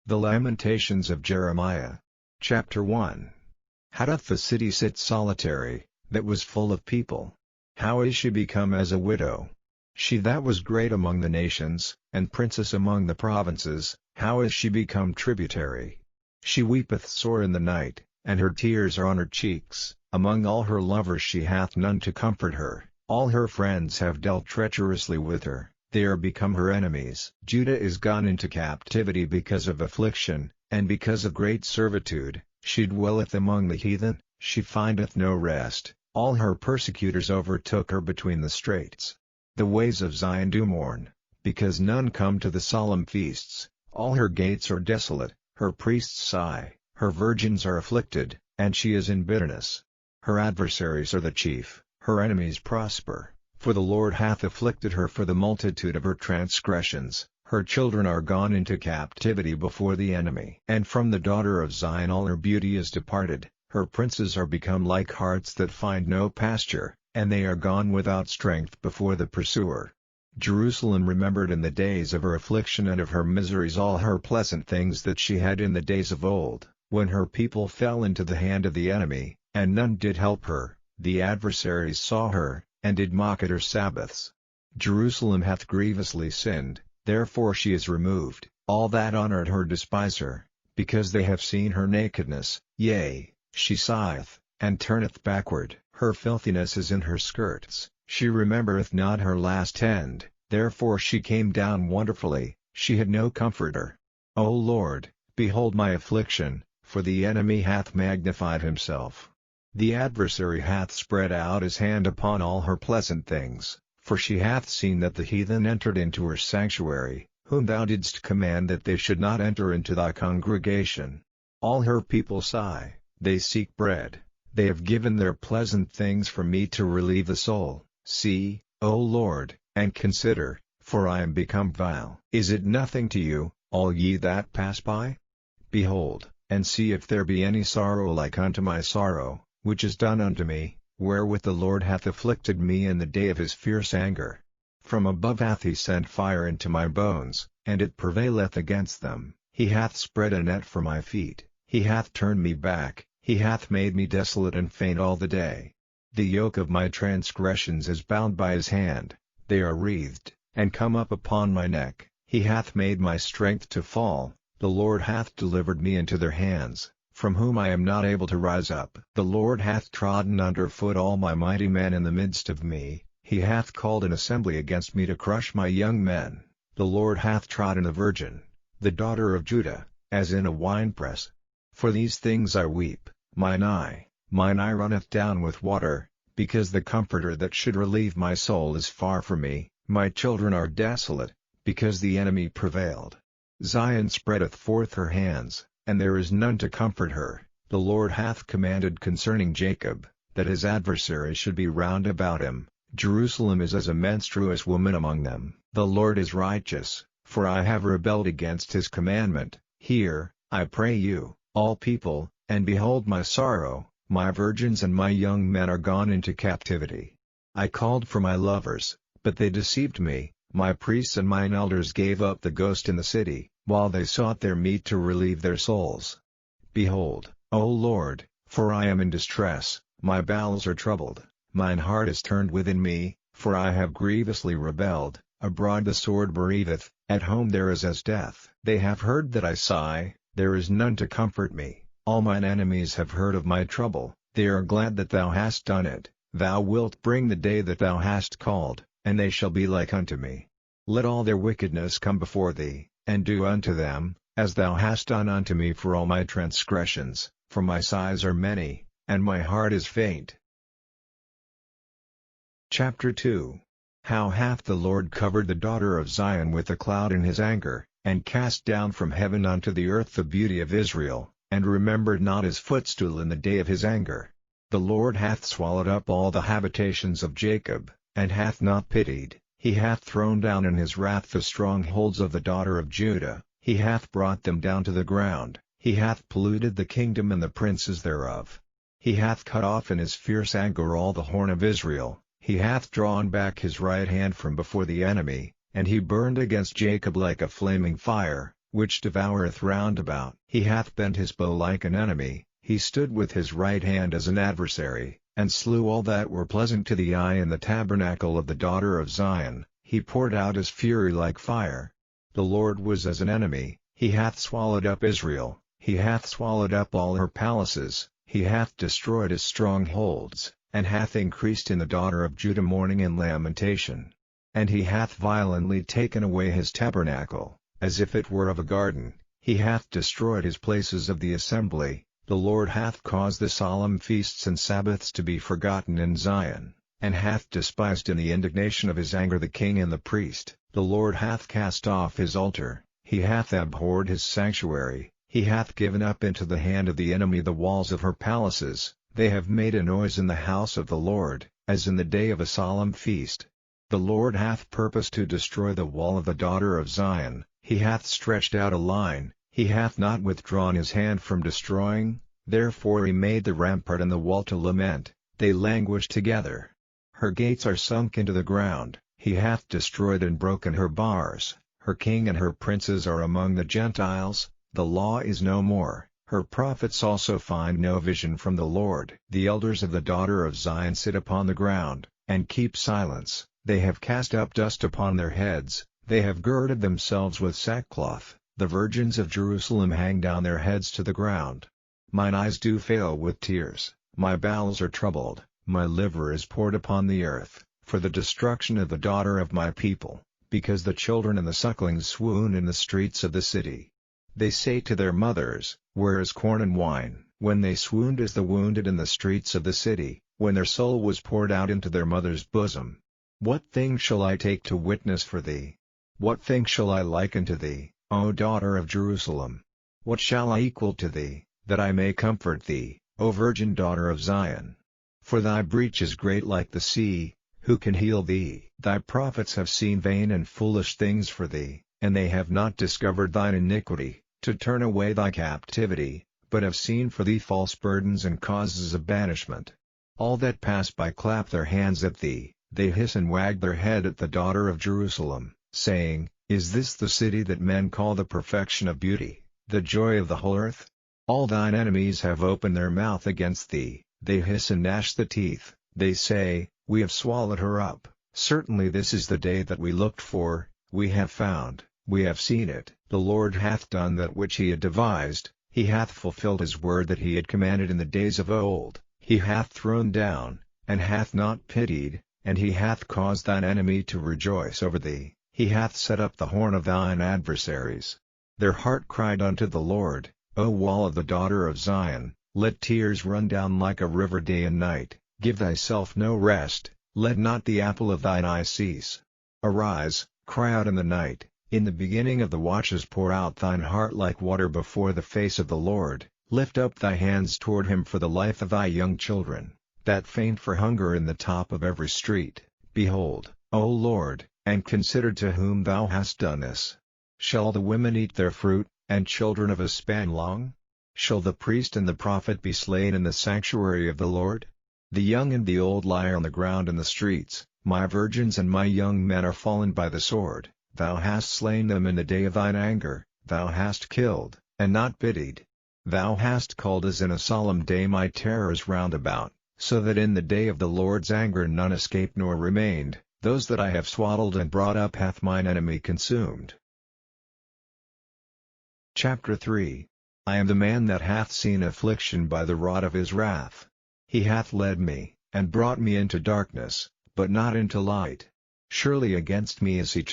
The Lamentations of Jeremiah. Chapter 1. How doth the city sit solitary, that was full of people? How is she become as a widow? She that was great among the nations, and princess among the provinces, how is she become tributary? She weepeth sore in the night, and her tears are on her cheeks. Among all her lovers she hath none to comfort her. All her friends have dealt treacherously with her, they are become her enemies. Judah is gone into captivity because of affliction, and because of great servitude. She dwelleth among the heathen, she findeth no rest. All her persecutors overtook her between the straits. The ways of Zion do mourn, because none come to the solemn feasts. All her gates are desolate, her priests sigh, her virgins are afflicted, and she is in bitterness. Her adversaries are the chief, her enemies prosper, for the Lord hath afflicted her for the multitude of her transgressions. Her children are gone into captivity before the enemy. And from the daughter of Zion all her beauty is departed, her princes are become like harts that find no pasture, and they are gone without strength before the pursuer. Jerusalem remembered in the days of her affliction and of her miseries all her pleasant things that she had in the days of old, when her people fell into the hand of the enemy, and none did help her. The adversaries saw her, and did mock at her Sabbaths. Jerusalem hath grievously sinned, therefore she is removed. All that honored her despise her, because they have seen her nakedness. Yea, she sigheth, and turneth backward. Her filthiness is in her skirts, she remembereth not her last end, therefore she came down wonderfully, she had no comforter. O Lord, behold my affliction, for the enemy hath magnified himself. The adversary hath spread out his hand upon all her pleasant things, for she hath seen that the heathen entered into her sanctuary, whom thou didst command that they should not enter into thy congregation. All her people sigh, they seek bread, they have given their pleasant things for me to relieve the soul. See, O Lord, and consider, for I am become vile. Is it nothing to you, all ye that pass by? Behold, and see if there be any sorrow like unto my sorrow, which is done unto me, wherewith the Lord hath afflicted me in the day of his fierce anger. From above hath he sent fire into my bones, and it prevaileth against them. He hath spread a net for my feet, he hath turned me back, he hath made me desolate and faint all the day. The yoke of my transgressions is bound by his hand, they are wreathed, and come up upon my neck. He hath made my strength to fall, the Lord hath delivered me into their hands, from whom I am not able to rise up. The Lord hath trodden under foot all my mighty men in the midst of me, he hath called an assembly against me to crush my young men. The Lord hath trodden a virgin, the daughter of Judah, as in a winepress. For these things I weep, mine eye runneth down with water, because the Comforter that should relieve my soul is far from me. My children are desolate, because the enemy prevailed. Zion spreadeth forth her hands, and there is none to comfort her. The Lord hath commanded concerning Jacob, that his adversaries should be round about him. Jerusalem is as a menstruous woman among them. The Lord is righteous, for I have rebelled against his commandment. Hear, I pray you, all people, and behold my sorrow. My virgins and my young men are gone into captivity. I called for my lovers, but they deceived me. My priests and mine elders gave up the ghost in the city, while they sought their meat to relieve their souls. Behold, O Lord, for I am in distress, my bowels are troubled, mine heart is turned within me, for I have grievously rebelled. Abroad the sword bereaveth, at home there is as death. They have heard that I sigh, there is none to comfort me. All mine enemies have heard of my trouble, they are glad that thou hast done it. Thou wilt bring the day that thou hast called, and they shall be like unto me. Let all their wickedness come before thee, and do unto them, as thou hast done unto me for all my transgressions, for my sighs are many, and my heart is faint. Chapter 2. How hath the Lord covered the daughter of Zion with a cloud in his anger, and cast down from heaven unto the earth the beauty of Israel, and remembered not his footstool in the day of his anger. The Lord hath swallowed up all the habitations of Jacob, and hath not pitied. He hath thrown down in his wrath the strongholds of the daughter of Judah, he hath brought them down to the ground, he hath polluted the kingdom and the princes thereof. He hath cut off in his fierce anger all the horn of Israel, he hath drawn back his right hand from before the enemy, and he burned against Jacob like a flaming fire, which devoureth round about. He hath bent his bow like an enemy, he stood with his right hand as an adversary, and slew all that were pleasant to the eye in the tabernacle of the daughter of Zion. He poured out his fury like fire. The Lord was as an enemy, he hath swallowed up Israel, he hath swallowed up all her palaces, he hath destroyed his strongholds, and hath increased in the daughter of Judah mourning and lamentation. And he hath violently taken away his tabernacle, as if it were of a garden, he hath destroyed his places of the assembly. The Lord hath caused the solemn feasts and Sabbaths to be forgotten in Zion, and hath despised in the indignation of his anger the king and the priest. The Lord hath cast off his altar, he hath abhorred his sanctuary, he hath given up into the hand of the enemy the walls of her palaces. They have made a noise in the house of the Lord, as in the day of a solemn feast. The Lord hath purposed to destroy the wall of the daughter of Zion, he hath stretched out a line, he hath not withdrawn his hand from destroying, therefore he made the rampart and the wall to lament, they languish together. Her gates are sunk into the ground, he hath destroyed and broken her bars, her king and her princes are among the Gentiles, the law is no more, her prophets also find no vision from the Lord. The elders of the daughter of Zion sit upon the ground, and keep silence, they have cast up dust upon their heads, they have girded themselves with sackcloth. The virgins of Jerusalem hang down their heads to the ground. Mine eyes do fail with tears, my bowels are troubled, my liver is poured upon the earth, for the destruction of the daughter of my people, because the children and the sucklings swoon in the streets of the city. They say to their mothers, where is corn and wine? When they swooned as the wounded in the streets of the city, when their soul was poured out into their mother's bosom. What thing shall I take to witness for thee? What thing shall I liken to thee, O daughter of Jerusalem? What shall I equal to thee, that I may comfort thee, O virgin daughter of Zion? For thy breach is great like the sea, who can heal thee? Thy prophets have seen vain and foolish things for thee, and they have not discovered thine iniquity, to turn away thy captivity, but have seen for thee false burdens and causes of banishment. All that pass by clap their hands at thee, they hiss and wag their head at the daughter of Jerusalem, saying, Is this the city that men call the perfection of beauty, the joy of the whole earth? All thine enemies have opened their mouth against thee, they hiss and gnash the teeth, they say, We have swallowed her up. Certainly this is the day that we looked for, we have found, we have seen it. The Lord hath done that which he had devised, he hath fulfilled his word that he had commanded in the days of old, he hath thrown down, and hath not pitied, and he hath caused thine enemy to rejoice over thee. He hath set up the horn of thine adversaries. Their heart cried unto the Lord, O wall of the daughter of Zion, let tears run down like a river day and night, give thyself no rest, let not the apple of thine eye cease. Arise, cry out in the night, in the beginning of the watches pour out thine heart like water before the face of the Lord, lift up thy hands toward him for the life of thy young children, that faint for hunger in the top of every street. Behold, O Lord, and consider to whom thou hast done this. Shall the women eat their fruit, and children of a span long? Shall the priest and the prophet be slain in the sanctuary of the Lord? The young and the old lie on the ground in the streets, my virgins and my young men are fallen by the sword. Thou hast slain them in the day of thine anger, thou hast killed, and not pitied. Thou hast called as in a solemn day my terrors round about, so that in the day of the Lord's anger none escaped nor remained. Those that I have swaddled and brought up hath mine enemy consumed. Chapter 3 I am the man that hath seen affliction by the rod of his wrath. He hath led me, and brought me into darkness, but not into light. Surely against me is he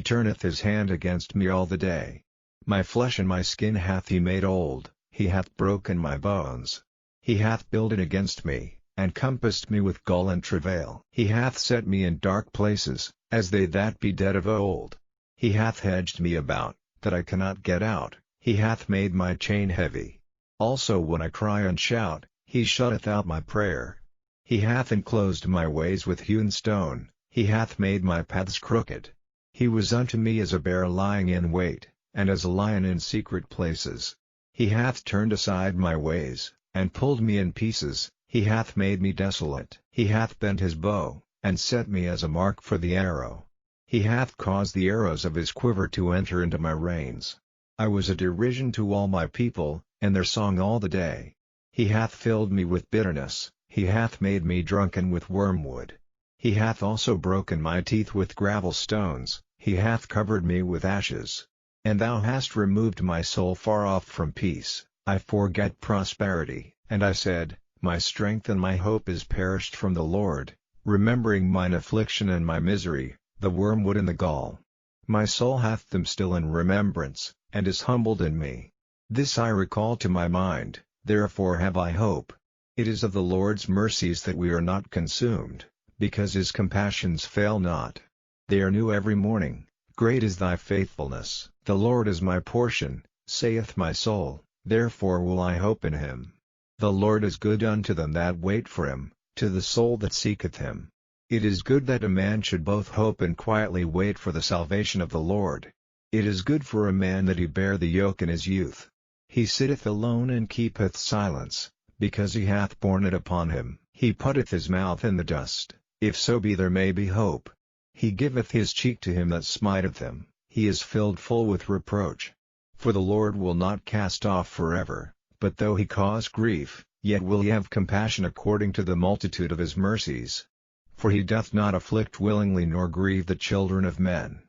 turneth his hand against me all the day. My flesh and my skin hath he made old, he hath broken my bones. He hath builded against me, and compassed me with gall and travail. He hath set me in dark places, as they that be dead of old. He hath hedged me about, that I cannot get out, he hath made my chain heavy. Also when I cry and shout, he shutteth out my prayer. He hath enclosed my ways with hewn stone, he hath made my paths crooked. He was unto me as a bear lying in wait, and as a lion in secret places. He hath turned aside my ways, and pulled me in pieces. He hath made me desolate. He hath bent his bow, and set me as a mark for the arrow. He hath caused the arrows of his quiver to enter into my reins. I was a derision to all my people, and their song all the day. He hath filled me with bitterness, he hath made me drunken with wormwood. He hath also broken my teeth with gravel stones, he hath covered me with ashes. And thou hast removed my soul far off from peace, I forget prosperity. And I said, my strength and my hope is perished from the Lord, remembering mine affliction and my misery, the wormwood and the gall. My soul hath them still in remembrance, and is humbled in me. This I recall to my mind, therefore have I hope. It is of the Lord's mercies that we are not consumed, because his compassions fail not. They are new every morning, great is thy faithfulness. The Lord is my portion, saith my soul, therefore will I hope in him. The Lord is good unto them that wait for him, to the soul that seeketh him. It is good that a man should both hope and quietly wait for the salvation of the Lord. It is good for a man that he bear the yoke in his youth. He sitteth alone and keepeth silence, because he hath borne it upon him. He putteth his mouth in the dust, if so be there may be hope. He giveth his cheek to him that smiteth him, he is filled full with reproach. For the Lord will not cast off forever, but though he cause grief, yet will he have compassion according to the multitude of his mercies. For he doth not afflict willingly nor grieve the children of men.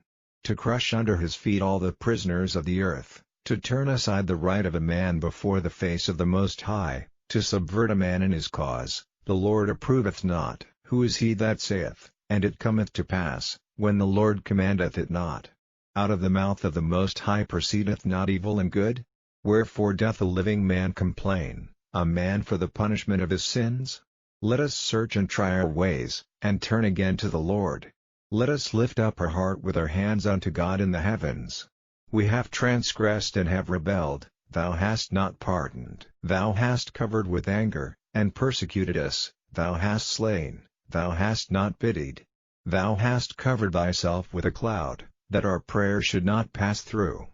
To crush under his feet all the prisoners of the earth, to turn aside the right of a man before the face of the Most High, to subvert a man in his cause, the Lord approveth not. Who is he that saith, and it cometh to pass, when the Lord commandeth it not? Out of the mouth of the Most High proceedeth not evil and good? Wherefore doth a living man complain, a man for the punishment of his sins? Let us search and try our ways, and turn again to the Lord. Let us lift up our heart with our hands unto God in the heavens. We have transgressed and have rebelled, thou hast not pardoned. Thou hast covered with anger, and persecuted us, thou hast slain, thou hast not pitied. Thou hast covered thyself with a cloud, that our prayer should not pass through.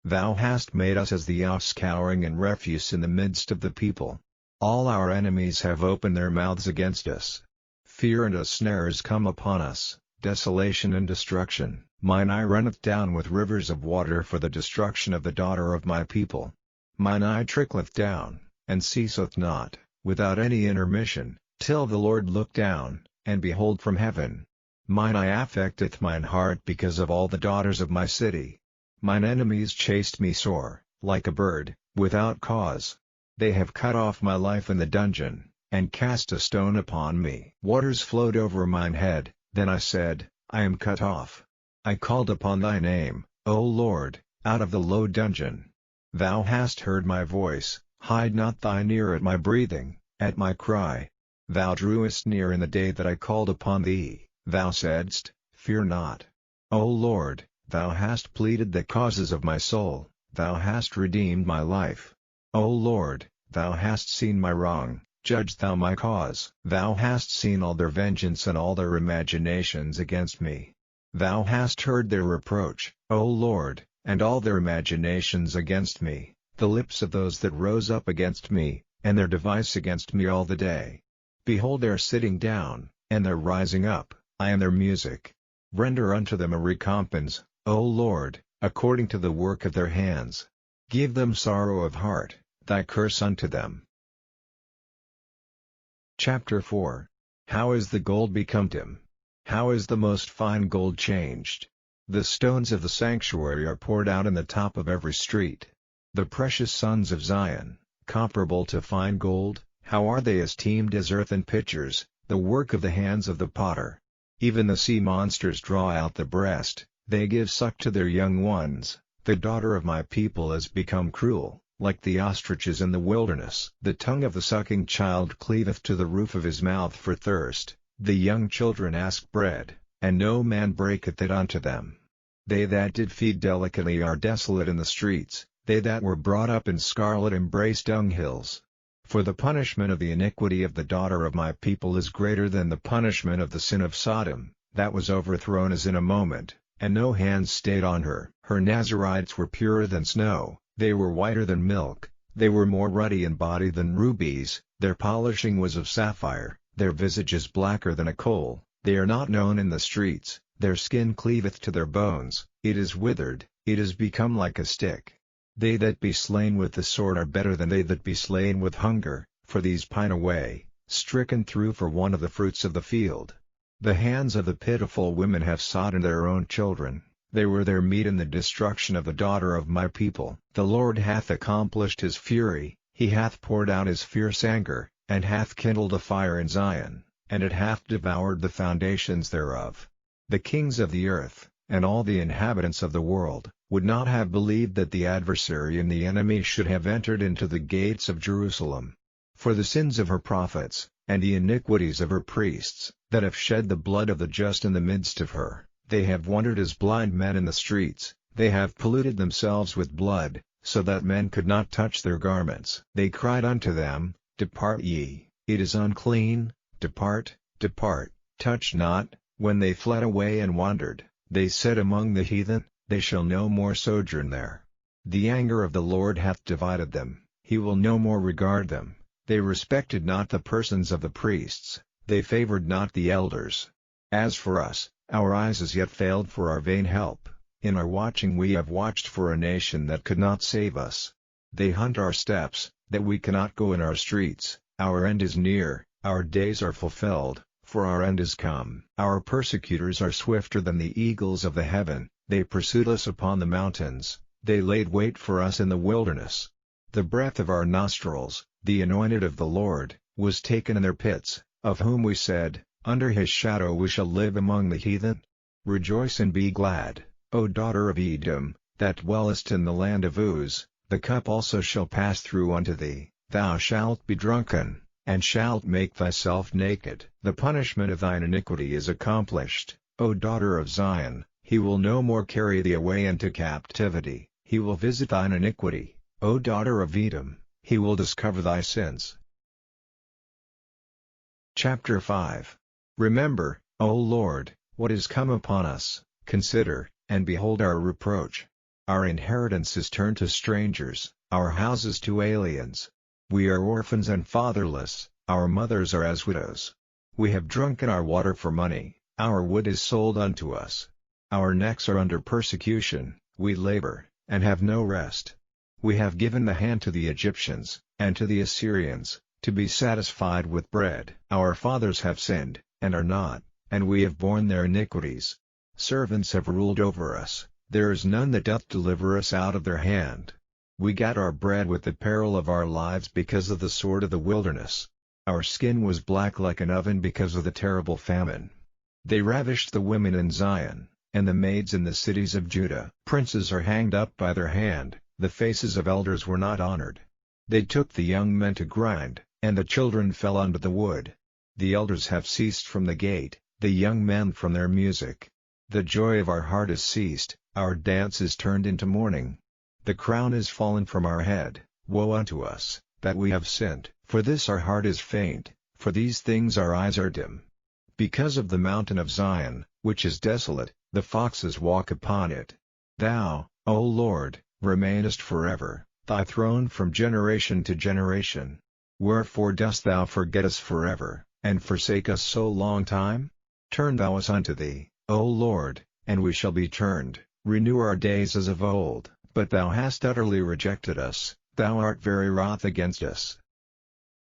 Thou hast made us as the offscouring and refuse in the midst of the people. All our enemies have opened their mouths against us. Fear and a snare is come upon us, desolation and destruction. Mine eye runneth down with rivers of water for the destruction of the daughter of my people. Mine eye trickleth down, and ceaseth not, without any intermission, till the Lord look down, and behold from heaven. Mine eye affecteth mine heart because of all the daughters of my city. Mine enemies chased me sore, like a bird, without cause. They have cut off my life in the dungeon, and cast a stone upon me. Waters flowed over mine head, then I said, I am cut off. I called upon thy name, O Lord, out of the low dungeon. Thou hast heard my voice, hide not thine ear at my breathing, at my cry. Thou drewest near in the day that I called upon thee, thou saidst, fear not. O Lord, thou hast pleaded the causes of my soul, thou hast redeemed my life. O Lord, thou hast seen my wrong, judge thou my cause. Thou hast seen all their vengeance and all their imaginations against me. Thou hast heard their reproach, O Lord, and all their imaginations against me, the lips of those that rose up against me, and their device against me all the day. Behold their sitting down, and their rising up, I am their music. Render unto them a recompense, O Lord, according to the work of their hands. Give them sorrow of heart, thy curse unto them. Chapter 4. How is the gold become dim? How is the most fine gold changed? The stones of the sanctuary are poured out in the top of every street. The precious sons of Zion, comparable to fine gold, how are they esteemed as earthen pitchers, the work of the hands of the potter. Even the sea monsters draw out the breast, they give suck to their young ones. The daughter of my people is become cruel, like the ostriches in the wilderness. The tongue of the sucking child cleaveth to the roof of his mouth for thirst. The young children ask bread, and no man breaketh it unto them. They that did feed delicately are desolate in the streets, they that were brought up in scarlet embrace dunghills. For the punishment of the iniquity of the daughter of my people is greater than the punishment of the sin of Sodom, that was overthrown as in a moment, and no hand stayed on her. Her Nazarites were purer than snow, they were whiter than milk, they were more ruddy in body than rubies, their polishing was of sapphire, their visage is blacker than a coal, they are not known in the streets, their skin cleaveth to their bones, it is withered, it is become like a stick. They that be slain with the sword are better than they that be slain with hunger, for these pine away, stricken through for want of the fruits of the field. The hands of the pitiful women have sodden their own children, they were their meat in the destruction of the daughter of my people. The Lord hath accomplished his fury, he hath poured out his fierce anger, and hath kindled a fire in Zion, and it hath devoured the foundations thereof. The kings of the earth, and all the inhabitants of the world, would not have believed that the adversary and the enemy should have entered into the gates of Jerusalem. For the sins of her prophets, and the iniquities of her priests, that have shed the blood of the just in the midst of her, they have wandered as blind men in the streets, they have polluted themselves with blood, so that men could not touch their garments. They cried unto them, Depart ye, it is unclean, depart, depart, touch not. When they fled away and wandered, they said among the heathen, they shall no more sojourn there. The anger of the Lord hath divided them, he will no more regard them. They respected not the persons of the priests, they favored not the elders. As for us, our eyes as yet failed for our vain help, in our watching we have watched for a nation that could not save us. They hunt our steps, that we cannot go in our streets. Our end is near, our days are fulfilled, for our end is come. Our persecutors are swifter than the eagles of the heaven, they pursued us upon the mountains, they laid wait for us in the wilderness. The breath of our nostrils, the anointed of the Lord, was taken in their pits, of whom we said, Under his shadow we shall live among the heathen. Rejoice and be glad, O daughter of Edom, that dwellest in the land of Uz, the cup also shall pass through unto thee, thou shalt be drunken, and shalt make thyself naked. The punishment of thine iniquity is accomplished, O daughter of Zion, he will no more carry thee away into captivity, he will visit thine iniquity, O daughter of Edom, he will discover thy sins. Chapter 5. Remember, O Lord, what is come upon us, consider, and behold our reproach. Our inheritance is turned to strangers, our houses to aliens. We are orphans and fatherless, our mothers are as widows. We have drunken our water for money, our wood is sold unto us. Our necks are under persecution, we labor, and have no rest. We have given the hand to the Egyptians, and to the Assyrians, to be satisfied with bread. Our fathers have sinned, and are not, and we have borne their iniquities. Servants have ruled over us, there is none that doth deliver us out of their hand. We got our bread with the peril of our lives because of the sword of the wilderness. Our skin was black like an oven because of the terrible famine. They ravished the women in Zion, and the maids in the cities of Judah. Princes are hanged up by their hand, the faces of elders were not honored. They took the young men to grind, and the children fell unto the wood. The elders have ceased from the gate, the young men from their music. The joy of our heart is ceased, our dance is turned into mourning. The crown is fallen from our head, woe unto us, that we have sinned. For this our heart is faint, for these things our eyes are dim. Because of the mountain of Zion, which is desolate, the foxes walk upon it. Thou, O Lord, remainest forever, thy throne from generation to generation. Wherefore dost thou forget us forever, and forsake us so long time? Turn thou us unto thee, O Lord, and we shall be turned, renew our days as of old. But thou hast utterly rejected us, thou art very wroth against us.